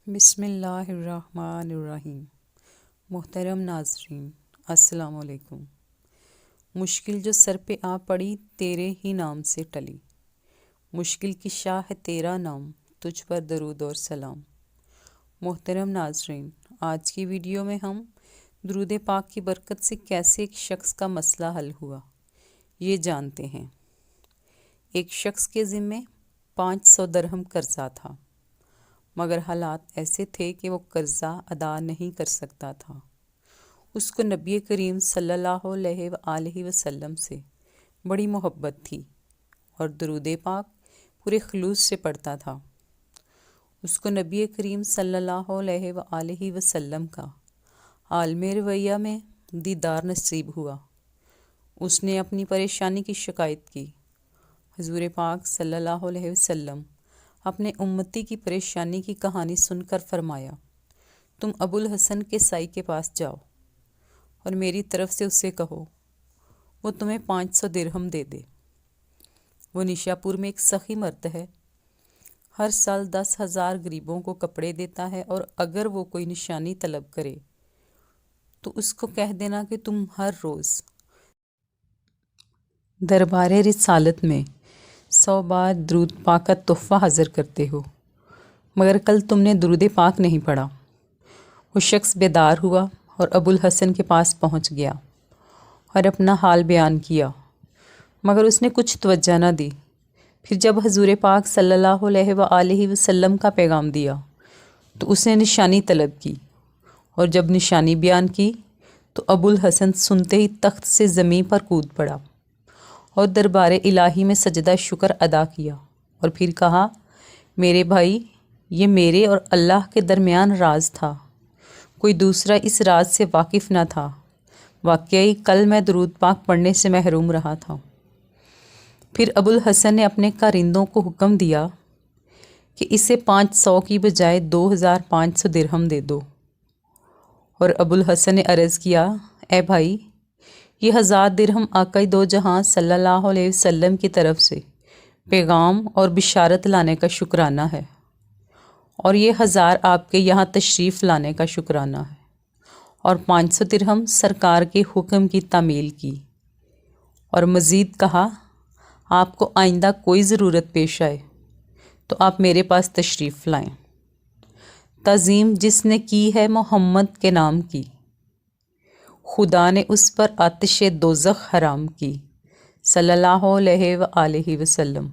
بسم اللہ الرحمن الرحیم۔ محترم ناظرین، السلام علیکم۔ مشکل جو سر پہ آ پڑی تیرے ہی نام سے ٹلی، مشکل کی شاہ ہے تیرا نام، تجھ پر درود اور سلام۔ محترم ناظرین، آج کی ویڈیو میں ہم درود پاک کی برکت سے کیسے ایک شخص کا مسئلہ حل ہوا یہ جانتے ہیں۔ ایک شخص کے ذمے 500 درہم قرضہ تھا، مگر حالات ایسے تھے کہ وہ قرضہ ادا نہیں کر سکتا تھا۔ اس کو نبی کریم صلی اللہ علیہ وآلہ وسلم سے بڑی محبت تھی اور درود پاک پورے خلوص سے پڑھتا تھا۔ اس کو نبی کریم صلی اللہ علیہ وآلہ وسلم کا عالم رویہ میں دیدار نصیب ہوا۔ اس نے اپنی پریشانی کی شکایت کی۔ حضور پاک صلی اللہ علیہ وسلم اپنے امتی کی پریشانی کی کہانی سن کر فرمایا، تم ابو الحسن کے سائی کے پاس جاؤ اور میری طرف سے اسے کہو وہ تمہیں 500 درہم دے دے۔ وہ نشاپور میں ایک سخی مرد ہے، ہر سال 10,000 غریبوں کو کپڑے دیتا ہے، اور اگر وہ کوئی نشانی طلب کرے تو اس کو کہہ دینا کہ تم ہر روز دربار رسالت میں 100 بار درود پاک کا تحفہ حاضر کرتے ہو، مگر کل تم نے درود پاک نہیں پڑھا۔ وہ شخص بیدار ہوا اور ابو الحسن کے پاس پہنچ گیا اور اپنا حال بیان کیا، مگر اس نے کچھ توجہ نہ دی۔ پھر جب حضور پاک صلی اللہ علیہ وآلہ وسلم کا پیغام دیا تو اس نے نشانی طلب کی، اور جب نشانی بیان کی تو ابو الحسن سنتے ہی تخت سے زمین پر کود پڑا اور دربار الہی میں سجدہ شکر ادا کیا، اور پھر کہا، میرے بھائی، یہ میرے اور اللہ کے درمیان راز تھا، کوئی دوسرا اس راز سے واقف نہ تھا۔ واقعی کل میں درود پاک پڑھنے سے محروم رہا تھا۔ پھر ابو الحسن نے اپنے کارندوں کو حکم دیا کہ اسے 500 کی بجائے 2,500 درہم دے دو، اور ابو الحسن نے عرض کیا، اے بھائی، یہ 1000 درہم آقا دو جہاں صلی اللہ علیہ وسلم کی طرف سے پیغام اور بشارت لانے کا شکرانہ ہے، اور یہ 1000 آپ کے یہاں تشریف لانے کا شکرانہ ہے، اور 500 درہم سرکار کے حکم کی تعمیل کی۔ اور مزید کہا، آپ کو آئندہ کوئی ضرورت پیش آئے تو آپ میرے پاس تشریف لائیں۔ تعظیم جس نے کی ہے محمد کے نام کی، خدا نے اس پر آتش دوزخ حرام کی، صلی اللہ علیہ وآلہ وسلم۔